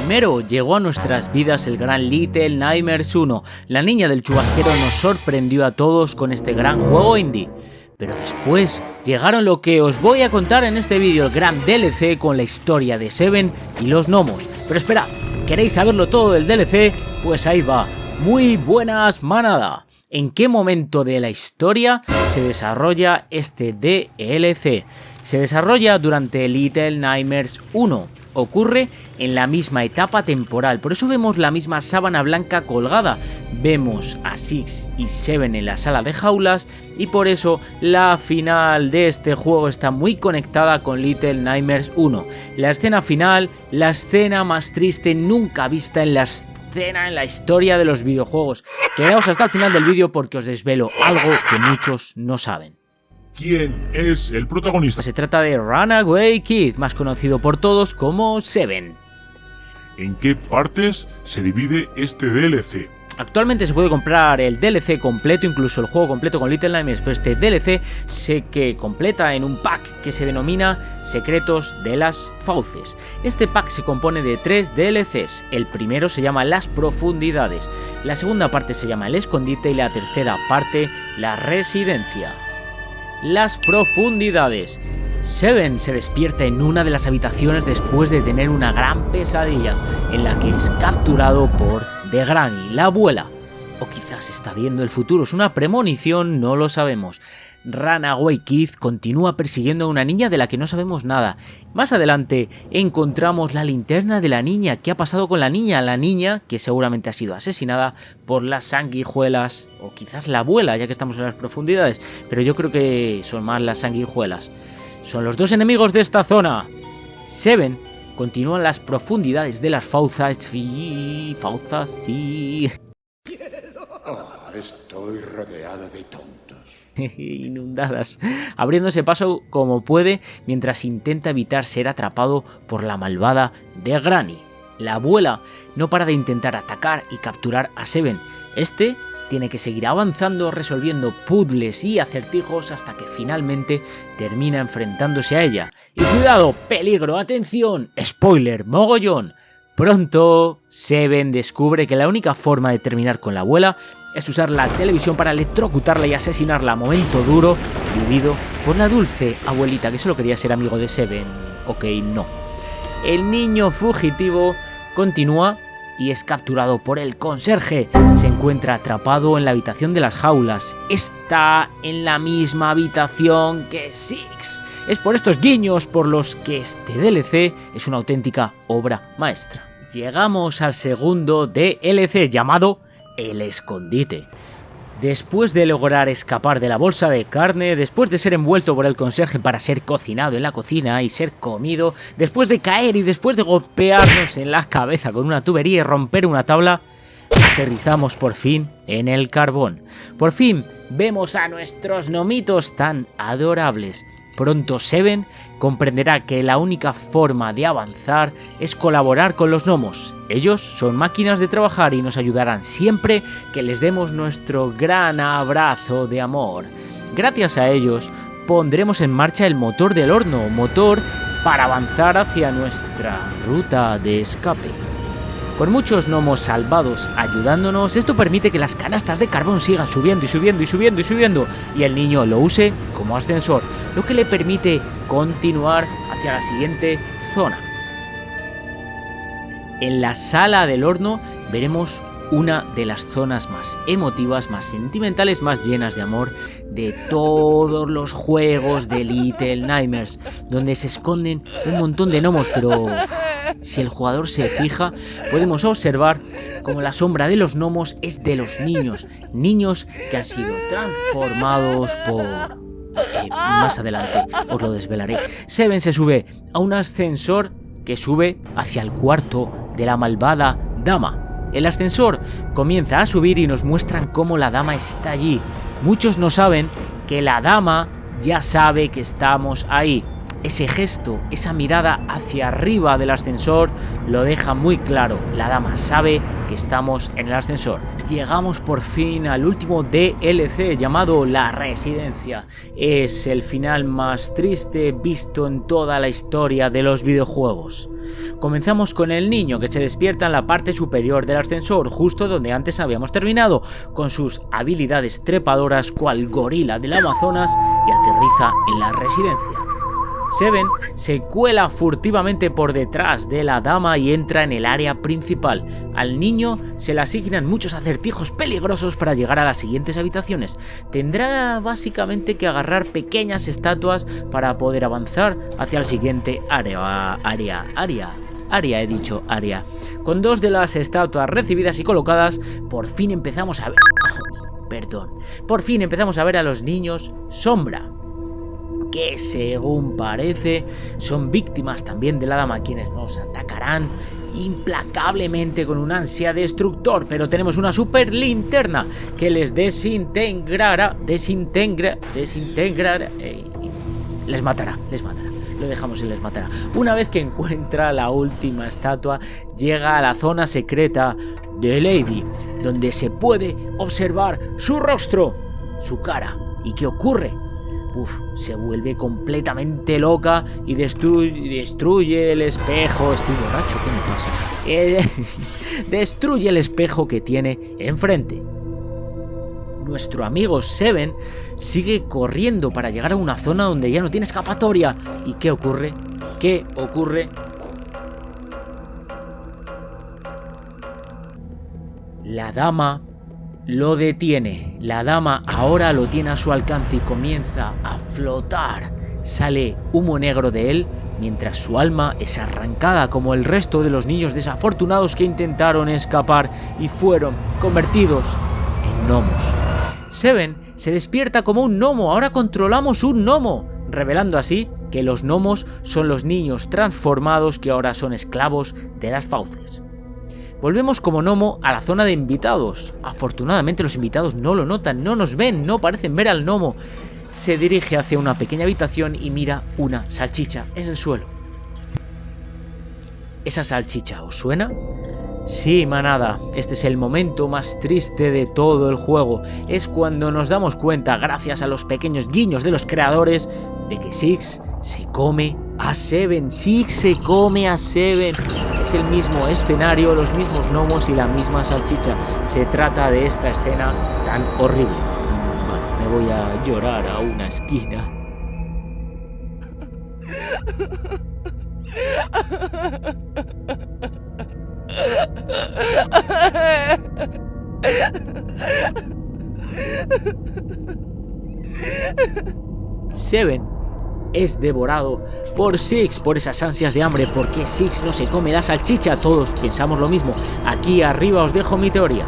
Primero llegó a nuestras vidas el gran Little Nightmares 1. La niña del chubasquero nos sorprendió a todos con este gran juego indie. Pero después llegaron lo que os voy a contar en este vídeo, el gran DLC con la historia de Seven y los gnomos. Pero esperad, ¿queréis saberlo todo del DLC? Pues ahí va. Muy buenas, manada. ¿En qué momento de la historia se desarrolla este DLC? Se desarrolla durante Little Nightmares 1. Ocurre en la misma etapa temporal, por eso vemos la misma sábana blanca colgada, vemos a Six y Seven en la sala de jaulas y por eso la final de este juego está muy conectada con Little Nightmares 1. La escena final, la escena más triste nunca vista en la historia de los videojuegos. Quedaos hasta el final del vídeo porque os desvelo algo que muchos no saben. ¿Quién es el protagonista? Se trata de Runaway Kid, más conocido por todos como Seven. ¿En qué partes se divide este DLC? Actualmente se puede comprar el DLC completo, incluso el juego completo con Little Nightmares, pero este DLC se que completa en un pack que se denomina Secretos de las Fauces. Este pack se compone de 3 DLCs, el primero se llama Las Profundidades, la segunda parte se llama El Escondite y la tercera parte La Residencia. Las Profundidades. Seven se despierta en una de las habitaciones después de tener una gran pesadilla, en la que es capturado por The Granny, la abuela. O quizás está viendo el futuro, es una premonición, no lo sabemos. Runaway Kid continúa persiguiendo a una niña de la que no sabemos nada. Más adelante encontramos la linterna de la niña. ¿Qué ha pasado con la niña? La niña que seguramente ha sido asesinada por las sanguijuelas, o quizás la abuela, ya que estamos en las profundidades, pero yo creo que son más las sanguijuelas. Son los dos enemigos de esta zona. Seven continúa en las profundidades de las Fauces. Sí. Estoy rodeado de tontos. Inundadas, abriéndose paso como puede mientras intenta evitar ser atrapado por la malvada The Granny. La abuela no para de intentar atacar y capturar a Seven. Este tiene que seguir avanzando resolviendo puzzles y acertijos hasta que finalmente termina enfrentándose a ella. Y cuidado, peligro, atención, spoiler, mogollón. Pronto, Seven descubre que la única forma de terminar con la abuela es usar la televisión para electrocutarla y asesinarla. Momento duro vivido por la dulce abuelita que solo quería ser amigo de Seven. Ok, no. El niño fugitivo continúa y es capturado por el conserje. Se encuentra atrapado en la habitación de las jaulas. Está en la misma habitación que Six. Es por estos guiños por los que este DLC es una auténtica obra maestra. Llegamos al segundo DLC llamado El Escondite. Después de lograr escapar de la bolsa de carne, después de ser envuelto por el conserje para ser cocinado en la cocina y ser comido, después de caer y después de golpearnos en la cabeza con una tubería y romper una tabla, aterrizamos por fin en el carbón. Por fin vemos a nuestros gnomitos tan adorables. Pronto Seven comprenderá que la única forma de avanzar es colaborar con los gnomos. Ellos son máquinas de trabajar y nos ayudarán siempre que les demos nuestro gran abrazo de amor. Gracias a ellos pondremos en marcha el motor del horno, motor para avanzar hacia nuestra ruta de escape. Con muchos gnomos salvados ayudándonos, esto permite que las canastas de carbón sigan subiendo y subiendo y subiendo y subiendo y el niño lo use como ascensor, lo que le permite continuar hacia la siguiente zona. En la sala del horno veremos una de las zonas más emotivas, más sentimentales, más llenas de amor de todos los juegos de Little Nightmares, donde se esconden un montón de gnomos, pero si el jugador se fija, podemos observar como la sombra de los gnomos es de los niños que han sido transformados por... más adelante os lo desvelaré. Seven se sube a un ascensor que sube hacia el cuarto de la malvada dama. El ascensor comienza a subir y nos muestran cómo la dama está allí. Muchos no saben que la dama ya sabe que estamos ahí. Además, ese gesto, esa mirada hacia arriba del ascensor lo deja muy claro. La dama sabe que estamos en el ascensor. Llegamos por fin al último DLC llamado La Residencia. Es el final más triste visto en toda la historia de los videojuegos. Comenzamos con el niño que se despierta en la parte superior del ascensor, justo donde antes habíamos terminado, con sus habilidades trepadoras cual gorila del Amazonas, y aterriza en la residencia. Seven se cuela furtivamente por detrás de la dama y entra en el área principal. Al niño se le asignan muchos acertijos peligrosos para llegar a las siguientes habitaciones. Tendrá básicamente que agarrar pequeñas estatuas para poder avanzar hacia el siguiente área. Con 2 de las estatuas recibidas y colocadas, por fin empezamos a ver a los niños sombra, que según parece son víctimas también de la dama, quienes nos atacarán implacablemente con un ansia destructor, pero tenemos una super linterna que les desintegrará, les matará. Lo dejamos en les matará. Una vez que encuentra la última estatua, llega a la zona secreta de Lady, donde se puede observar su rostro, su cara. ¿Y qué ocurre? Se vuelve completamente loca y destruye el espejo. Estoy borracho, ¿qué me pasa? Destruye el espejo que tiene enfrente. Nuestro amigo Seven sigue corriendo para llegar a una zona donde ya no tiene escapatoria. ¿Y qué ocurre? La dama lo detiene. La dama ahora lo tiene a su alcance y comienza a flotar. Sale humo negro de él, mientras su alma es arrancada como el resto de los niños desafortunados que intentaron escapar y fueron convertidos en gnomos. Seven se despierta como un gnomo. Ahora controlamos un gnomo, revelando así que los gnomos son los niños transformados que ahora son esclavos de las fauces. Volvemos como gnomo a la zona de invitados. Afortunadamente los invitados no lo notan, no nos ven, no parecen ver al gnomo. Se dirige hacia una pequeña habitación y mira una salchicha en el suelo. ¿Esa salchicha os suena? Sí, manada, este es el momento más triste de todo el juego. Es cuando nos damos cuenta, gracias a los pequeños guiños de los creadores, de que Six se come a Seven. Six se come a Seven. Es el mismo escenario, los mismos gnomos y la misma salchicha. Se trata de esta escena tan horrible. Bueno, me voy a llorar a una esquina. Seven es devorado por Six, por esas ansias de hambre. ¿Por qué Six no se come la salchicha? Todos pensamos lo mismo. Aquí arriba os dejo mi teoría.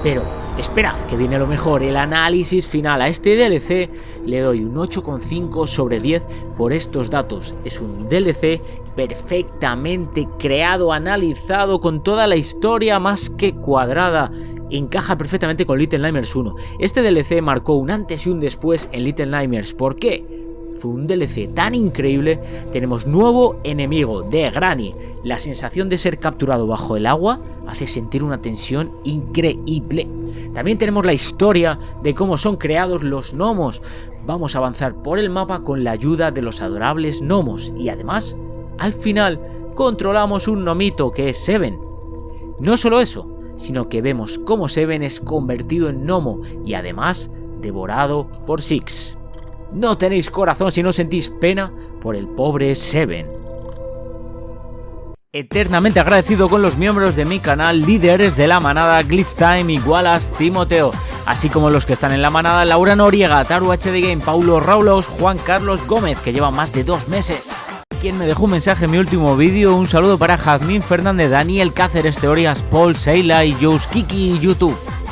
Pero esperad que viene lo mejor, el análisis final. A este DLC le doy un 8,5 sobre 10 por estos datos. Es un DLC perfectamente creado, analizado, con toda la historia más que cuadrada. Encaja perfectamente con Little Nightmares 1. Este DLC marcó un antes y un después en Little Nightmares. ¿Por qué? Fue un DLC tan increíble. Tenemos nuevo enemigo de Granny. La sensación de ser capturado bajo el agua hace sentir una tensión increíble. También tenemos la historia de cómo son creados los gnomos. Vamos a avanzar por el mapa con la ayuda de los adorables gnomos. Y además, al final, controlamos un gnomito que es Seven. No solo eso, sino que vemos cómo Seven es convertido en gnomo y además devorado por Six. No tenéis corazón si no sentís pena por el pobre Seven. Eternamente agradecido con los miembros de mi canal, líderes de la manada, Glitch Time y Wallace Timoteo, así como los que están en la manada, Laura Noriega, Taru HD Game, Paulo Raulos, Juan Carlos Gómez, que lleva más de 2 meses. Quien me dejó un mensaje en mi último vídeo, un saludo para Jazmín Fernández, Daniel Cáceres Teorías, Paul Seila y Joes Kiki YouTube.